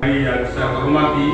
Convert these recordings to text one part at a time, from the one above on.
saudari yang saya hormati,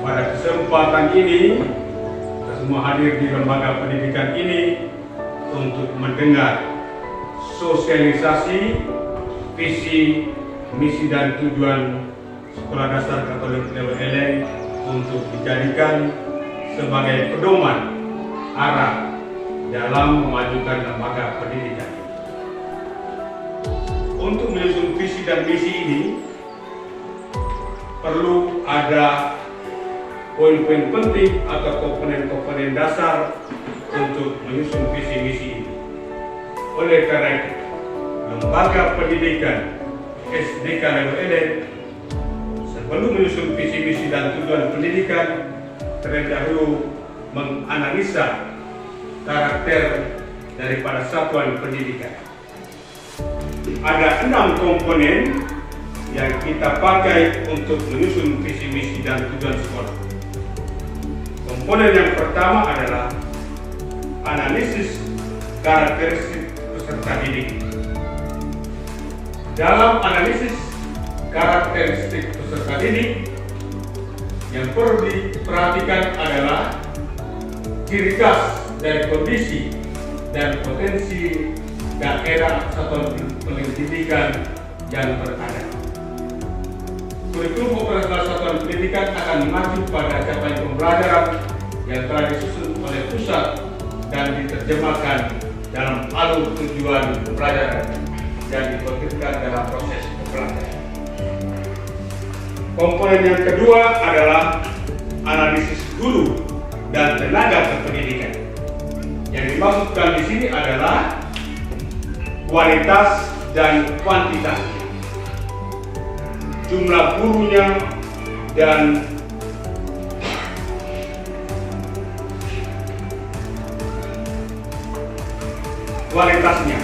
pada kesempatan ini kita semua hadir di lembaga pendidikan ini untuk mendengar sosialisasi visi, misi dan tujuan Sekolah Dasar Katolik Lewe Eleng untuk dijadikan sebagai pedoman arah dalam memajukan lembaga pendidikan. Untuk menyusun visi dan misi ini perlu ada poin-poin penting atau komponen-komponen dasar untuk menyusun visi misi ini. Oleh karena itu, lembaga pendidikan SDK Lewe Eleng sebelum menyusun visi misi dan tujuan pendidikan terlebih dahulu menganalisa karakter daripada satuan pendidikan. Ada 6 komponen yang kita pakai untuk menyusun visi misi dan tujuan sekolah. Komponen yang pertama adalah analisis karakteristik peserta didik. Dalam analisis karakteristik peserta didik, yang perlu diperhatikan adalah ciri khas dari kondisi dan potensi daerah satuan pendidikan yang berada. Kurikulum operasional satuan pendidikan akan mengacu pada capaian pembelajaran yang telah disusun oleh pusat dan diterjemahkan dalam alur tujuan pembelajaran dan dikonkretkan dalam proses pembelajaran. Komponen yang kedua adalah analisis guru dan tenaga kependidikan. Yang dimaksudkan di sini adalah kualitas dan kuantitas, jumlah gurunya dan kualitasnya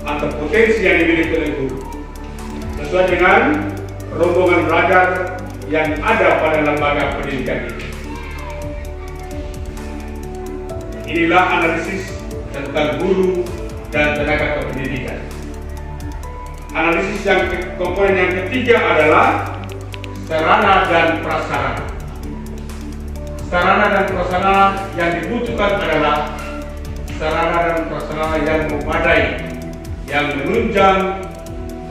atau potensi yang dimiliki oleh guru sesuai dengan rombongan belajar yang ada pada lembaga pendidikan ini. Inilah analisis tentang guru dan tenaga kependidikan. Analisis yang komponen yang ketiga adalah sarana dan prasarana. Sarana dan prasarana yang dibutuhkan adalah sarana dan prasarana yang memadai, yang menunjang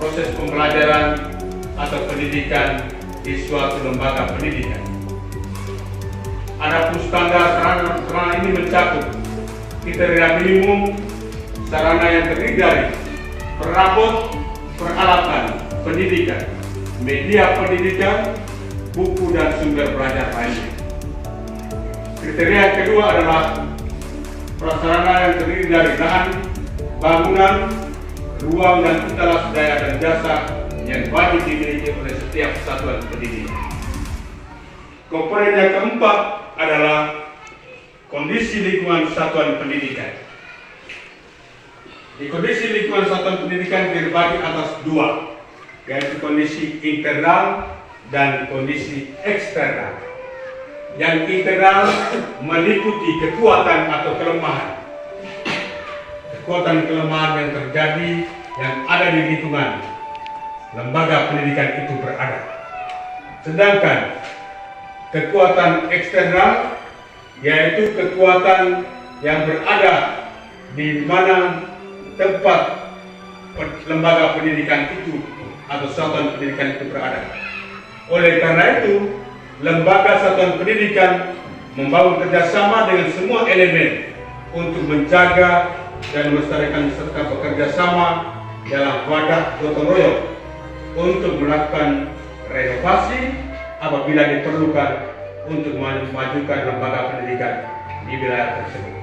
proses pembelajaran atau pendidikan di suatu lembaga pendidikan. Adapun standar sarana ini mencakup kriteria minimum sarana yang terdiri dari perabot peralatan pendidikan, media pendidikan, buku dan sumber belajar lainnya. Kriteria yang kedua adalah prasarana yang terdiri dari lahan, bangunan, ruang dan instalasi daya dan jasa yang wajib dimiliki oleh setiap satuan pendidikan. Komponen yang keempat adalah kondisi lingkungan satuan pendidikan. Di kondisi lingkungan satuan pendidikan terbagi atas 2, yaitu kondisi internal dan kondisi eksternal. Yang internal meliputi kekuatan atau kelemahan. Kekuatan kelemahan yang terjadi yang ada di lingkungan lembaga pendidikan itu berada. Sedangkan kekuatan eksternal yaitu kekuatan yang berada di mana tempat lembaga pendidikan itu atau satuan pendidikan itu berada. Oleh karena itu, lembaga satuan pendidikan membangun kerjasama dengan semua elemen untuk menjaga dan melestarikan serta bekerja sama dalam wadah gotong royong untuk melakukan renovasi apabila diperlukan untuk memajukan lembaga pendidikan di wilayah tersebut.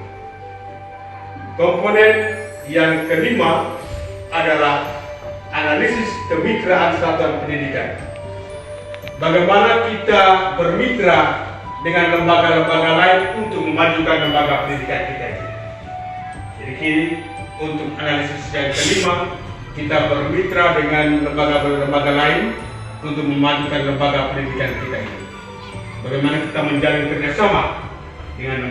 Komponen yang kelima adalah analisis kemitraan satuan pendidikan. Bagaimana kita bermitra dengan lembaga-lembaga lain untuk memajukan lembaga pendidikan kita ini. Jadi untuk analisis yang kelima, kita bermitra dengan lembaga-lembaga lain untuk memajukan lembaga pendidikan kita ini. Bagaimana kita menjalin kerjasama dengan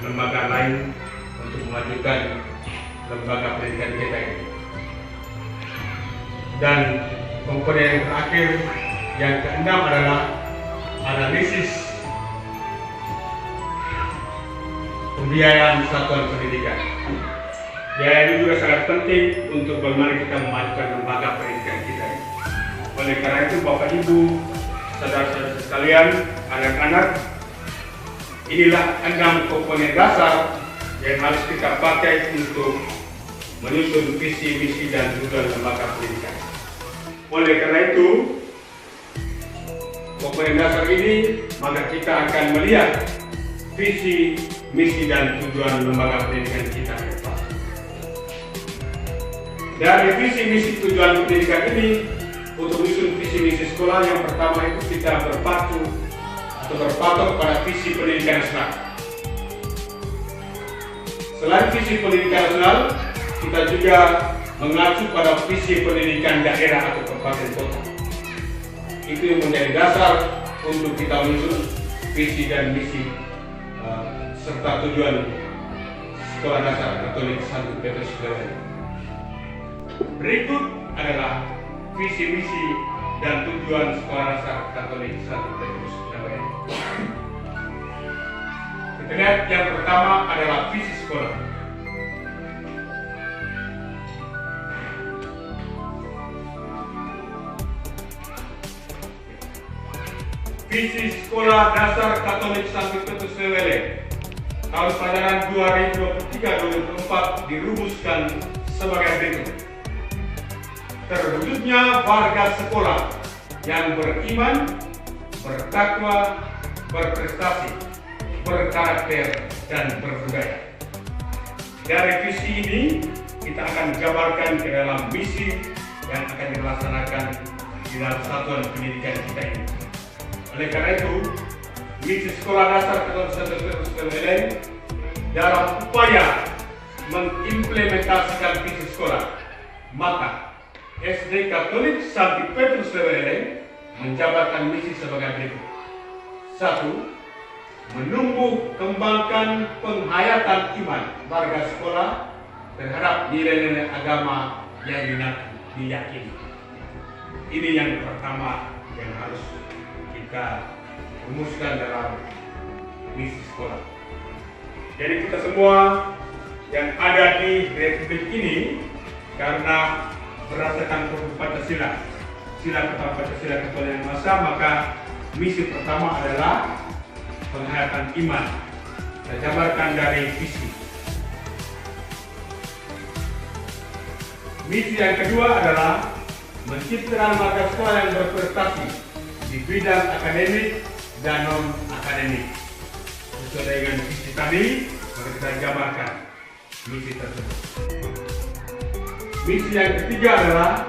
lembaga lain untuk memajukan lembaga pendidikan kita ini. Dan komponen yang terakhir Yang keenam adalah analisis pembiayaan satuan pendidikan. Biaya ini juga sangat penting untuk bagaimana kita memajukan lembaga pendidikan kita. Oleh karena itu, Bapak Ibu, saudara-saudara sekalian, anak-anak, inilah 6 komponen dasar yang harus kita pakai untuk menyusun visi, misi, dan tujuan lembaga pendidikan. Oleh karena itu, komponen dasar ini, maka kita akan melihat visi, misi, dan tujuan lembaga pendidikan kita ke depan. Dari visi, misi, tujuan pendidikan ini, untuk menyusun visi, misi sekolah, yang pertama itu kita berpatok pada visi pendidikan nasional. Selain visi pendidikan nasional, kita juga mengacu pada visi pendidikan daerah atau kabupaten kota. Itu yang menjadi dasar untuk kita menyusun visi dan misi serta tujuan sekolah dasar Katolik Santo Petrus Leweleng. Berikut adalah visi misi dan tujuan sekolah dasar Katolik Santo Petrus Leweleng. Kita lihat yang pertama adalah visi sekolah. Visi Sekolah Dasar Katolik Santo Petrus Leweleng tahun pelajaran 2023-2024 dirumuskan sebagai berikut. Terwujudnya warga sekolah yang beriman, bertakwa, berprestasi, berkarakter, dan berbudaya. Dari visi ini, kita akan jabarkan ke dalam misi yang akan dilaksanakan di dalam satuan pendidikan kita ini. Oleh karena itu, misi Sekolah Dasar Katolik Santo Petrus Leweleng dalam upaya mengimplementasikan visi sekolah, maka SD Katolik Santo Petrus Leweleng menjabarkan misi sebagai berikut. 1. Menumbuh kembangkan penghayatan iman warga sekolah terhadap nilai-nilai agama yang diyakini. Ini yang pertama yang harus kita rumuskan dalam misi sekolah. Jadi kita semua yang ada di Republik ini, karena berdasarkan produk Pancasila, sila pertama Pancasila Katolik yang Maha, maka misi pertama adalah penghayatan iman. Kita jabarkan dari visi. Misi yang kedua adalah menciptakan warga sekolah yang berprestasi di bidang akademik dan non-akademik. Sesuai dengan visi tadi, maka kita jabarkan misi tersebut. Misi yang ketiga adalah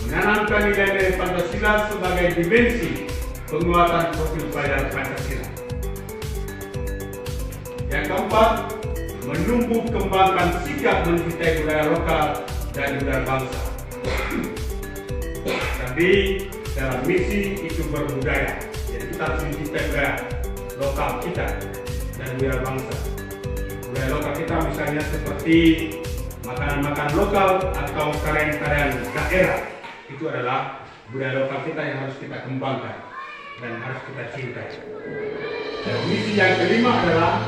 menanamkan nilai-nilai Pancasila sebagai dimensi penguatan profil pelajar Pancasila. Yang keempat, menumbuh kembangkan sikap mencintai budaya lokal dan budaya bangsa. Tapi dalam misi itu berbudaya, jadi kita harus mencintai budaya lokal kita dan budaya bangsa. Budaya lokal kita misalnya seperti makanan-makanan lokal atau karya-karya daerah, itu adalah budaya lokal kita yang harus kita kembangkan dan harus kita cintai. Dan misi yang kelima adalah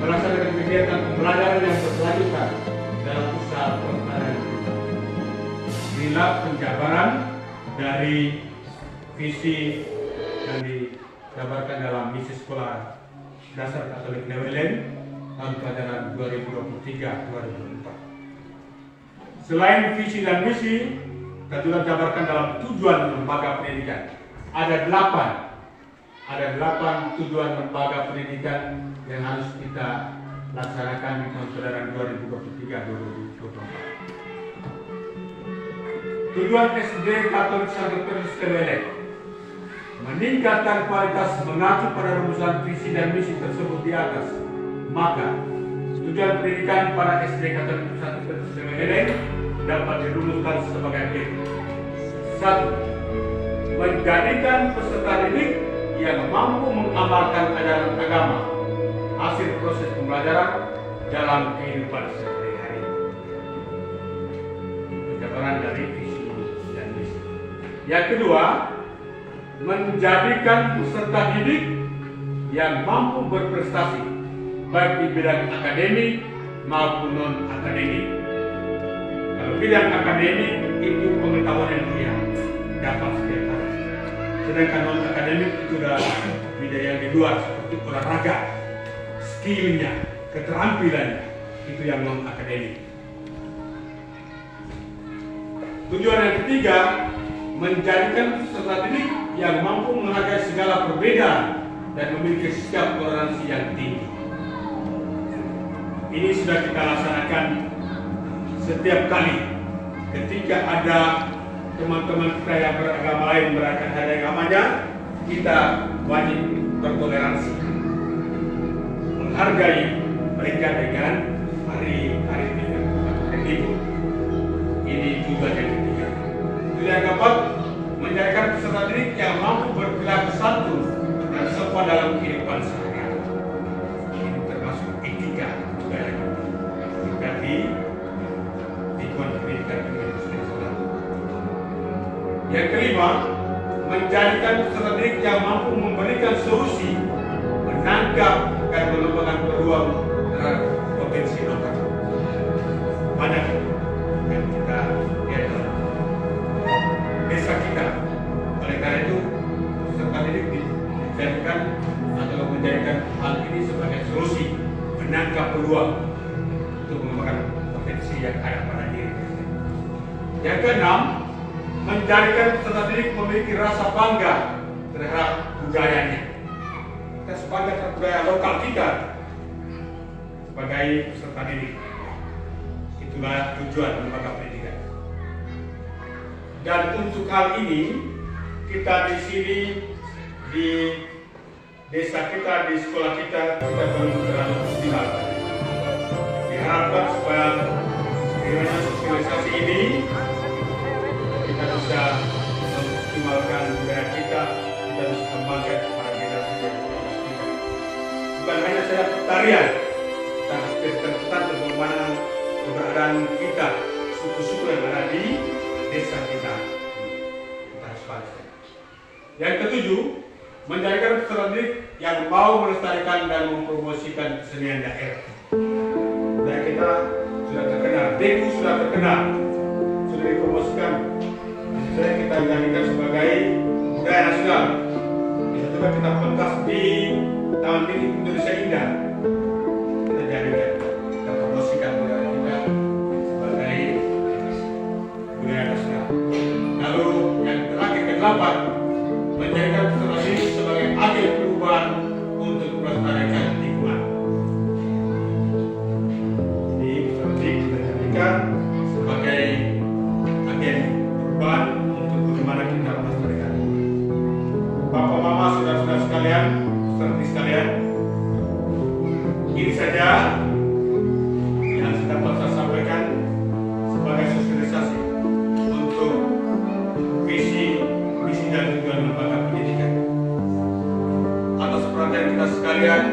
melaksanakan kegiatan pembelajaran yang berkelanjutan dalam usaha pertanian. Inilah penjabaran dari visi yang dijabarkan dalam misi Sekolah Dasar Katolik Leweleng tahun pelajaran 2023-2024. Selain visi dan misi, kita juga jabarkan dalam tujuan lembaga pendidikan. Ada 8 tujuan lembaga pendidikan yang harus kita laksanakan di tahun pelajaran 2023-2024. Tujuan SD Katolik Santo Petrus Leweleng meningkatkan kualitas mengacu pada rumusan visi dan misi tersebut di atas. Maka tujuan pendidikan pada SD Katolik Santo Petrus Leweleng dapat dirumuskan sebagai berikut. 1. Menjadikan peserta didik yang mampu mengamalkan ajaran agama hasil proses pembelajaran dalam kehidupan sehari-hari. Penjabaran dari visi dan misi. Yang kedua, menjadikan peserta didik yang mampu berprestasi baik di bidang akademik maupun non-akademik. Kalau bidang akademik itu pengetahuan yang dia dapat setiap hari. Sedangkan non-akademik itu adalah bidang yang di luar seperti olahraga, skillnya, keterampilannya, itu yang non-akademik. Tujuan yang ketiga, menjadikan peserta didik yang mampu menghargai segala perbedaan dan memiliki sikap toleransi yang tinggi. Ini sudah kita laksanakan setiap kali ketika ada teman-teman kita yang beragama lain merayakan hari agamanya, kita wajib bertoleransi, menghargai mereka dengan hari-hari libur. Ini tujuan yang ketiga. Tujuan yang keempat, menjadikan peserta didik yang mampu berperilaku santun dan sopan dalam kehidupan sehari-hari. Ini termasuk etika budaya kita di lingkungan pendidikan internasional. Yang kelima, menjadikan peserta didik yang mampu memberikan solusi, menangkap dan mengembangkan peluang terhadap potensi lokal. Banyak yang kita lihat dalam desa kita. Oleh karena itu, peserta didik dijadikan atau menjadikan hal ini sebagai solusi, menangkap peluang untuk mengembangkan potensi yang ada pada diri. Yang keenam, menjadikan peserta didik memiliki rasa bangga terhadap budayanya. Kita bangga terhadap budaya lokal kita sebagai peserta didik. Itulah tujuan lembaga pendidikan. Dan untuk hal ini, kita di sini di desa kita, di sekolah kita belum terlalu optimal. Diharapkan supaya dengan sosialisasi ini kita bisa mengoptimalkan budaya kita dan kembangkan kepada generasi yang kita. Bukan hanya saja tarian, tapi tentang bagaimana keberadaan kita, suku-suku yang ada di desa kita. Kita harus bangga. Yang ketujuh, menjadikan peserta didik yang mau melestarikan dan mempromosikan kesenian daerah. Budaya kita sudah terkenal, Deku sudah terkenal, sudah dipromosikan. Sudah kita jadikan sebagai budaya nasional. Bisa juga kita pentas di Taman Mini Indonesia Indah. Kita jadikan, kita promosikan budaya kita sebagai budaya nasional. Lalu yang terakhir ke-8, menjadikan peserta didik sebagai agen perubahan untuk melestarikan lingkungan. Jadi peserta didik kita jadikan sebagai agen perubahan untuk bagaimana kita melestarikan. Bapak, Mama, saudara-saudara sekalian, peserta didik sekalian, ini saja yang dapat saya sampaikan sebagai sosialisasi untuk visi, misi dan tujuan lembaga pendidikan. Atas perhatian kita sekalian,